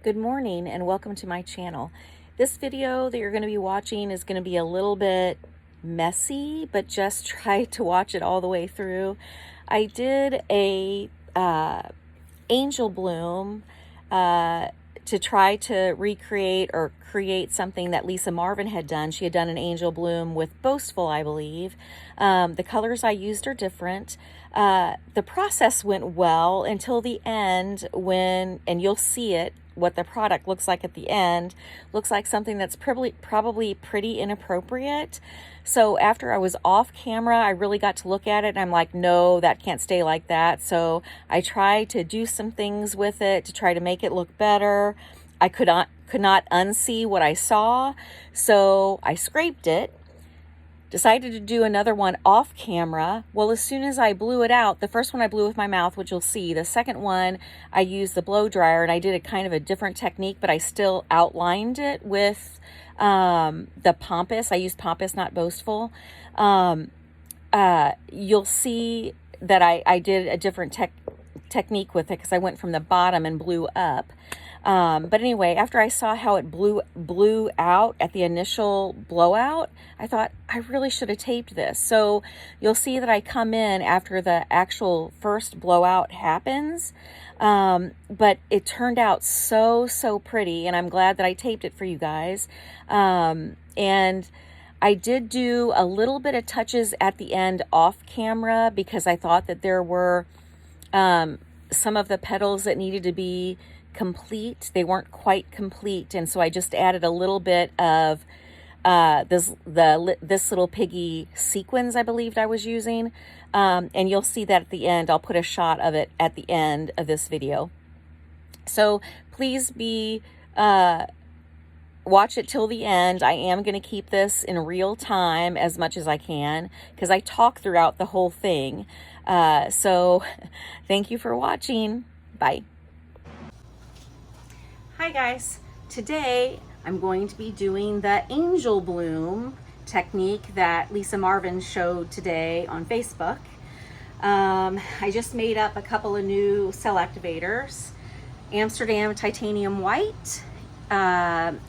Good morning and welcome to my channel. This video that you're going to be watching is going to be a little bit messy, but just try to watch it all the way through. I did a angel bloom to try to recreate or create something that Lisa Marvin had done. She had done an angel bloom with Boastful, I believe. The colors I used are different. The process went well until the end and you'll see it, what the product looks like at the end. Looks like something that's probably pretty inappropriate. So after I was off camera, I really got to look at it and I'm like, no, that can't stay like that. So I tried to do some things with it to try to make it look better. I could not unsee what I saw. So I scraped it. Decided to do another one off camera. Well, as soon as I blew it out, the first one I blew with my mouth, which you'll see. The second one, I used the blow dryer and I did a kind of a different technique, but I still outlined it with the Pompous. I used Pompous, not Boastful. You'll see that I did a different technique with it because I went from the bottom and blew up. But anyway, after I saw how it blew out at the initial blowout, I thought I really should have taped this. So you'll see that I come in after the actual first blowout happens. But it turned out so pretty, and I'm glad that I taped it for you guys. And I did do a little bit of touches at the end off camera because I thought that there were some of the petals that needed to be complete. They weren't quite complete, and so I just added a little bit of this little piggy Sequins I believed I was using, and you'll see that at the end. I'll put a shot of it at the end of this video. So please watch it till the end. I am going to keep this in real time as much as I can because I talk throughout the whole thing. So thank you for watching. Bye. Hi guys, today I'm going to be doing the angel bloom technique that Lisa Marvin showed today on Facebook. I just made up a couple of new cell activators, Amsterdam Titanium White and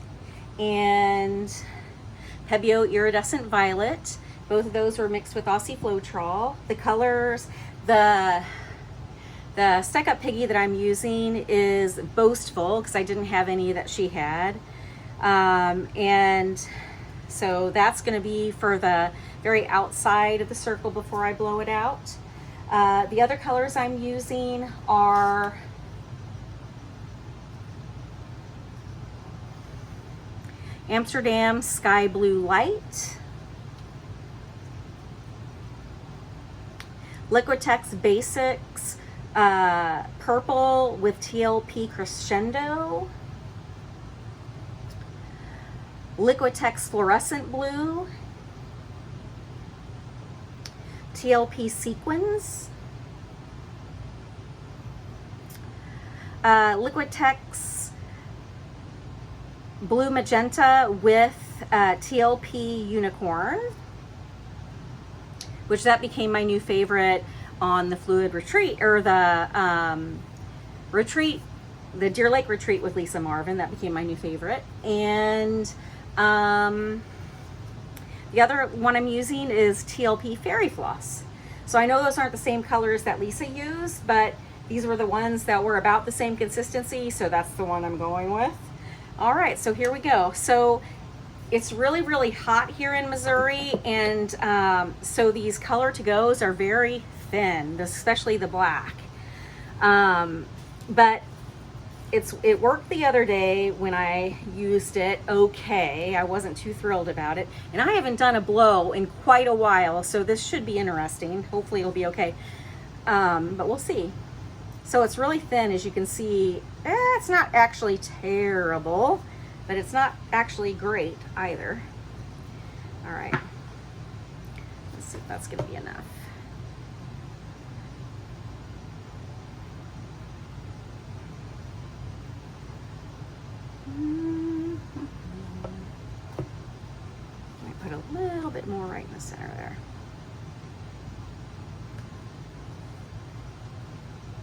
Pebeo Iridescent Violet. Both of those were mixed with Aussie Flo. The colors, the Stack Up Piggy that I'm using is Boastful because I didn't have any that she had. And so that's going to be for the very outside of the circle before I blow it out. The other colors I'm using are Amsterdam Sky Blue Light, Liquitex Basics Purple with TLP Crescendo, Liquitex Fluorescent Blue, TLP Sequins, Liquitex Blue Magenta with TLP Unicorn, which that became my new favorite on the Fluid Retreat, or the retreat, the Deer Lake Retreat with Lisa Marvin. That became my new favorite. And the other one I'm using is TLP Fairy Floss. So I know those aren't the same colors that Lisa used, but these were the ones that were about the same consistency, so that's the one I'm going with. All right, so here we go. So it's really hot here in Missouri, and so these color to goes are very thin, especially the black. But it worked the other day when I used it. Okay, I wasn't too thrilled about it, and I haven't done a blow in quite a while, so this should be interesting. Hopefully it'll be okay, but we'll see. So it's really thin, as you can see. It's not actually terrible, but it's not actually great either. All right, let's see if that's gonna be enough. I put a little bit more right in the center there.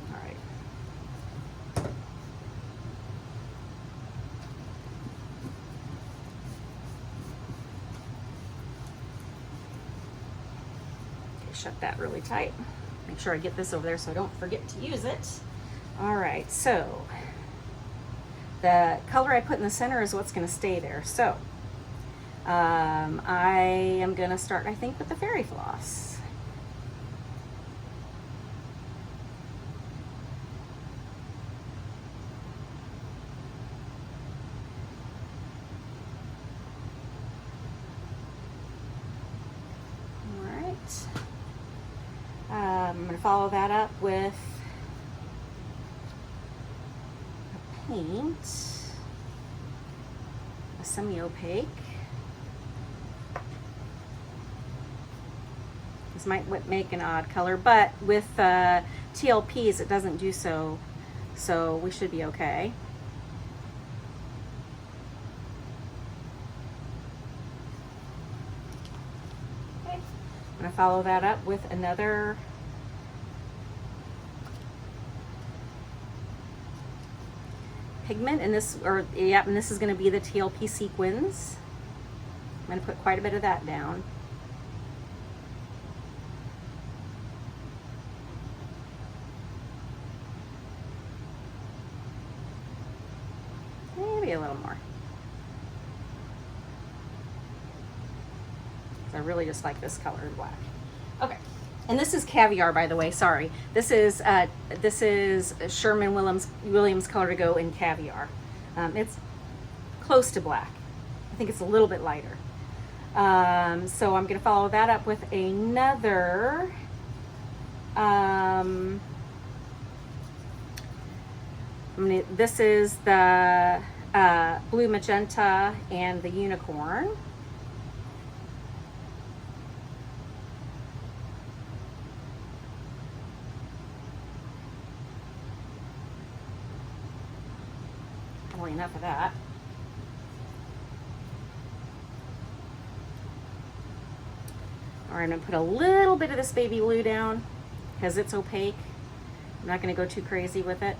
All right. shut that really tight. Make sure I get this over there so I don't forget to use it. All right, so the color I put in the center is what's going to stay there. So I am going to start, I think, with the fairy floss. I'm going to follow that up with a paint, a semi-opaque. This might make an odd color, but with TLPs it doesn't do so, so we should be okay. I'm going to follow that up with another pigment, and this, and this is going to be the TLP Sequins. I'm going to put quite a bit of that down. Maybe a little more. I really just like this color in black. Okay, and this is Caviar, by the way. Sorry, this is Sherwin Williams color to go in Caviar. It's close to black. I think it's a little bit lighter. So I'm going to follow that up with another this is the blue magenta and the unicorn. Probably enough of that. All right, I'm gonna put a little bit of this baby blue down because it's opaque. I'm not gonna go too crazy with it.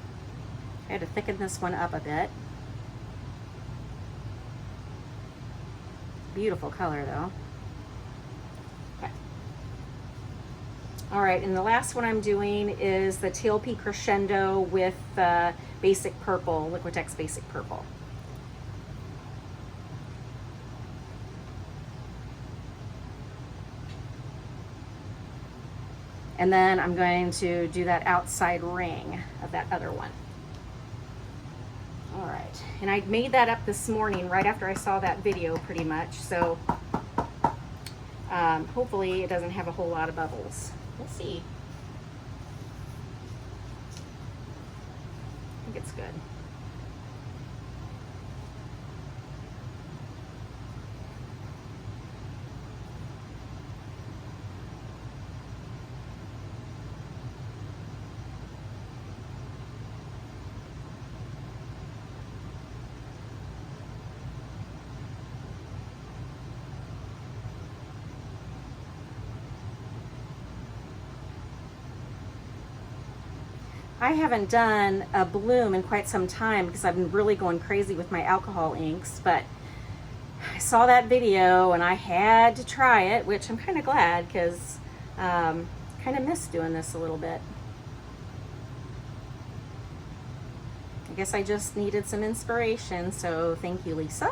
I had to thicken this one up a bit. Beautiful color though. Okay. All right, and the last one I'm doing is the TLP Crescendo with basic purple, Liquitex basic purple. And then I'm going to do that outside ring of that other one. All right, and I made that up this morning right after I saw that video pretty much, so hopefully it doesn't have a whole lot of bubbles. We'll see. I think it's good. I haven't done a bloom in quite some time because I've been really going crazy with my alcohol inks, but I saw that video and I had to try it, which I'm kind of glad because kind of missed doing this a little bit. I guess I just needed some inspiration, so thank you, Lisa.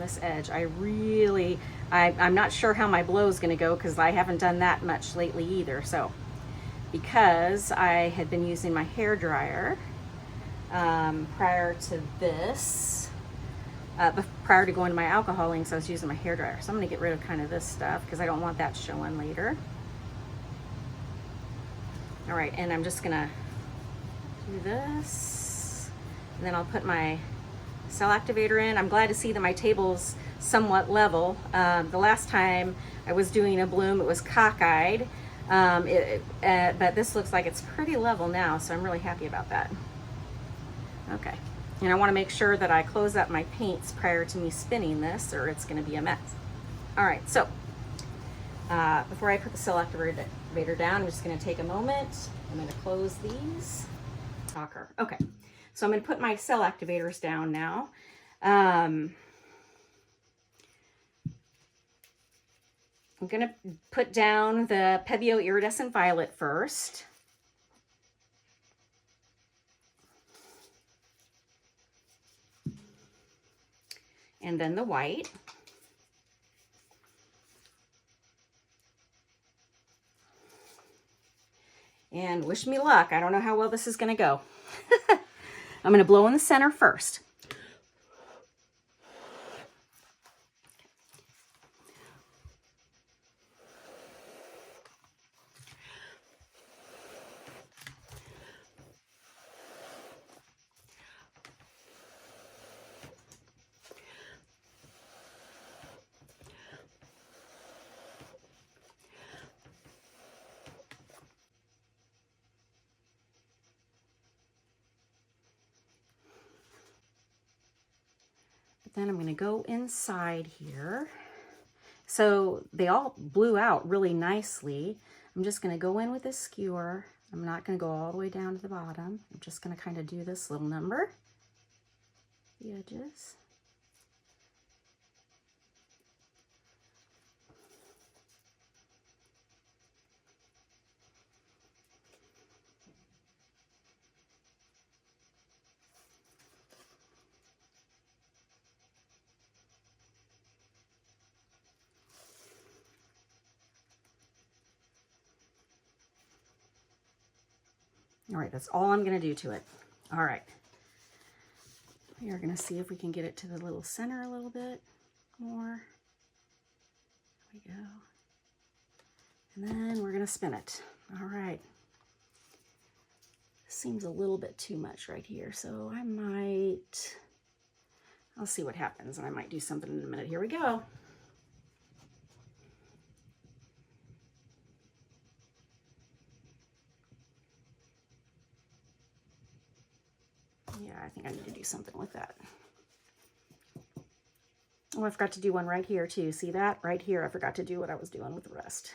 This edge. I'm not sure how my blow is going to go because I haven't done that much lately either. So because I had been using my hair dryer prior to this, prior to going to my alcohol inks, I was using my hair dryer. So I'm going to get rid of kind of this stuff because I don't want that showing later. All right, and I'm just going to do this, and then I'll put my cell activator in. I'm glad to see that my table's somewhat level. The last time I was doing a bloom, it was cockeyed, but this looks like it's pretty level now, so I'm really happy about that. Okay, and I want to make sure that I close up my paints prior to me spinning this, or it's going to be a mess. All right, so before I put the cell activator down, I'm just going to take a moment. I'm going to close these. Okay, so I'm going to put my cell activators down now. I'm going to put down the Pebeo Iridescent Violet first. And then the white. And wish me luck. I don't know how well this is going to go. I'm going to blow in the center first. Then I'm going to go inside here. So they all blew out really nicely. I'm just going to go in with this skewer. I'm not going to go all the way down to the bottom. I'm just going to kind of do this little number, the edges. All right, that's all I'm going to do to it. All right. We are going to see if we can get it to the little center a little bit more. There we go. And then we're going to spin it. All right. Seems a little bit too much right here, so I'll see what happens, and I might do something in a minute. Here we go. Yeah, I think I need to do something with that. Oh, I forgot to do one right here too. See that? Right here, I forgot to do what I was doing with the rest.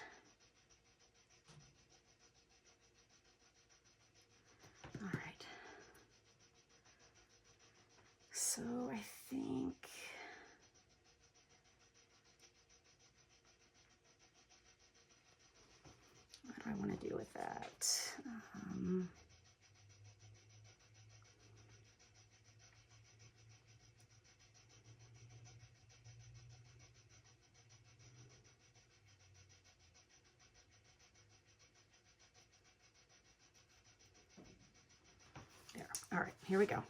All right. So I think... what do I want to do with that? There. All right, here we go.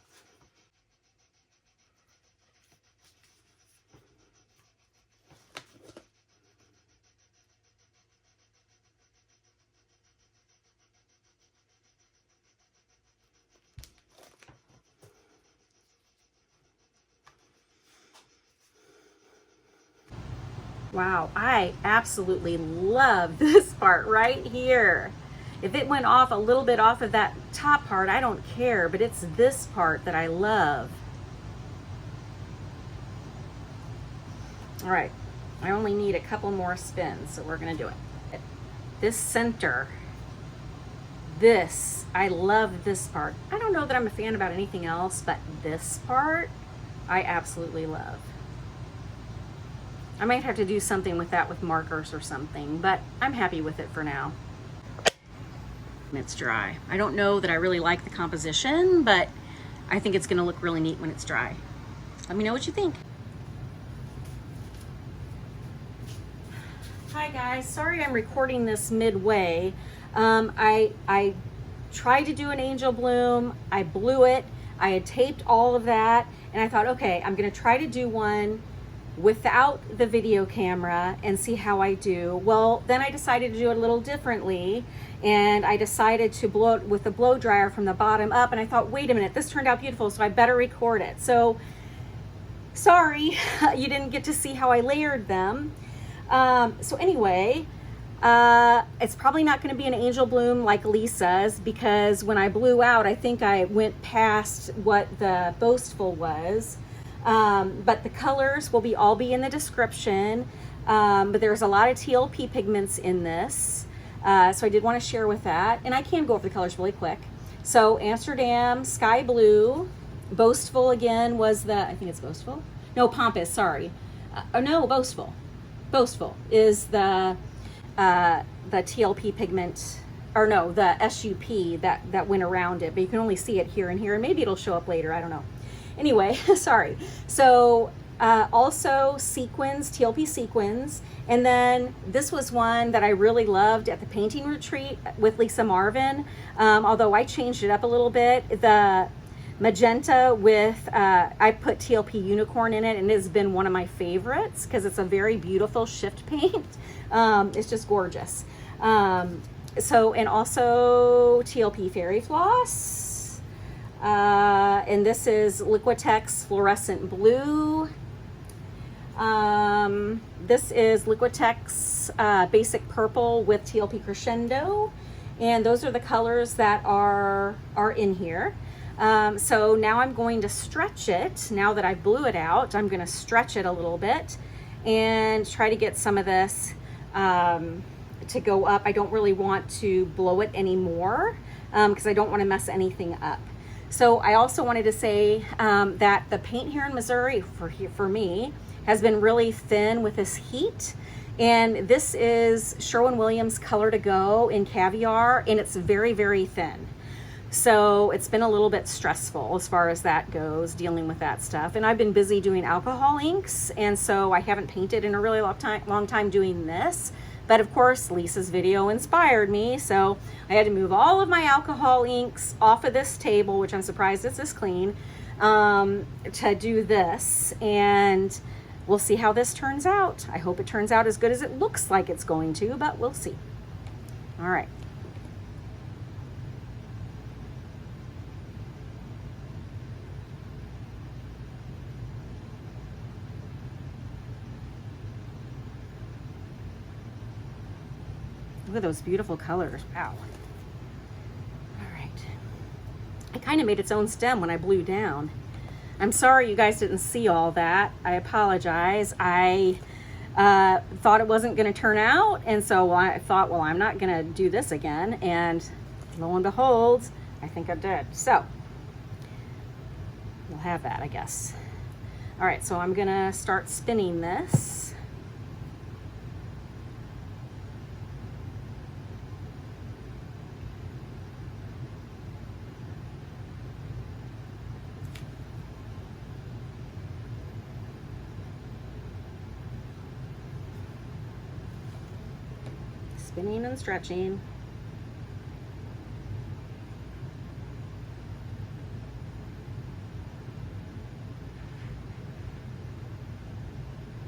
Wow, I absolutely love this part right here. If it went off a little bit off of that top part, I don't care, but it's this part that I love. All right, I only need a couple more spins, so we're gonna do it. This center, I love this part. I don't know that I'm a fan about anything else, but this part, I absolutely love. I might have to do something with that with markers or something, but I'm happy with it for now. It's dry. I don't know that I really like the composition, but I think it's gonna look really neat when it's dry. Let me know what you think. Hi guys, sorry I'm recording this midway. I tried to do an angel bloom, I blew it, I had taped all of that, and I thought, okay, I'm gonna try to do one without the video camera and see how I do. Well, then I decided to do it a little differently, and I decided to blow it with the blow dryer from the bottom up, and I thought, wait a minute, this turned out beautiful, so I better record it. So sorry you didn't get to see how I layered them. So anyway, it's probably not going to be an angel bloom like Lisa's, because when I blew out, I think I went past what the Boastful was. But the colors will all be in the description. But there's a lot of TLP pigments in this. So I did want to share with that. And I can go over the colors really quick. So Amsterdam Sky Blue, Boastful again was the, I think it's Boastful. No, Pompous, sorry. No, Boastful. Boastful is the TLP pigment, or no, the SUP that went around it, but you can only see it here and here, and maybe it'll show up later, I don't know. Anyway, sorry. So also Sequins, TLP Sequins, and then this was one that I really loved at the painting retreat with Lisa Marvin, although I changed it up a little bit. The magenta with, I put TLP Unicorn in it, and it has been one of my favorites because it's a very beautiful shift paint. It's just gorgeous. So, and also TLP Fairy Floss. And this is Liquitex Fluorescent Blue. This is Liquitex Basic Purple with TLP Crescendo. And those are the colors that are in here. So now I'm going to stretch it. Now that I blew it out, I'm going to stretch it a little bit and try to get some of this to go up. I don't really want to blow it anymore because I don't want to mess anything up. So I also wanted to say that the paint here in Missouri for me has been really thin with this heat. And this is Sherwin-Williams Color to Go in Caviar, and it's very, very thin. So it's been a little bit stressful as far as that goes, dealing with that stuff. And I've been busy doing alcohol inks, and so I haven't painted in a really long time doing this. But of course, Lisa's video inspired me, so I had to move all of my alcohol inks off of this table, which I'm surprised it's this clean, to do this. And we'll see how this turns out. I hope it turns out as good as it looks like it's going to, but we'll see. All right. Look at those beautiful colors. Wow. All right. It kind of made its own stem when I blew down. I'm sorry you guys didn't see all that. I apologize. I thought it wasn't going to turn out, and so I thought, well, I'm not going to do this again, and lo and behold, I think I did. So we'll have that, I guess. All right, so I'm going to start spinning this. Spinning and stretching.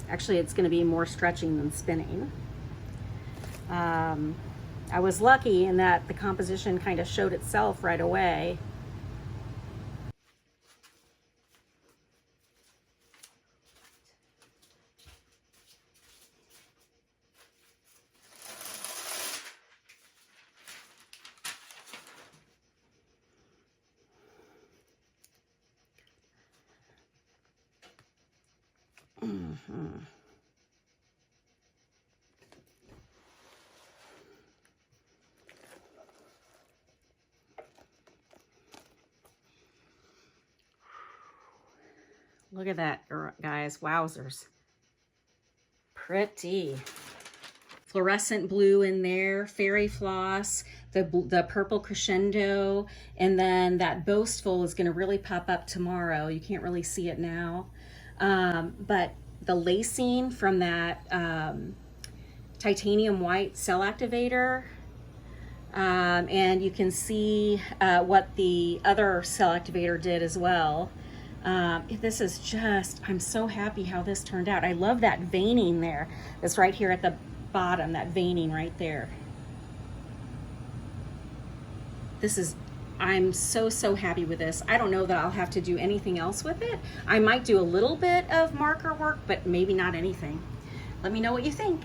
Actually, it's going to be more stretching than spinning. I was lucky in that the composition kind of showed itself right away. Look at that, guys. Wowzers. Pretty. Fluorescent blue in there, fairy floss, the purple crescendo, and then that boastful is going to really pop up tomorrow. You can't really see it now. But the lacing from that titanium white cell activator, and you can see what the other cell activator did as well. This is just, I'm so happy how this turned out. I love that veining there. That's right here at the bottom, that veining right there. This is, I'm so happy with this. I don't know that I'll have to do anything else with it. I might do a little bit of marker work, but maybe not anything. Let me know what you think.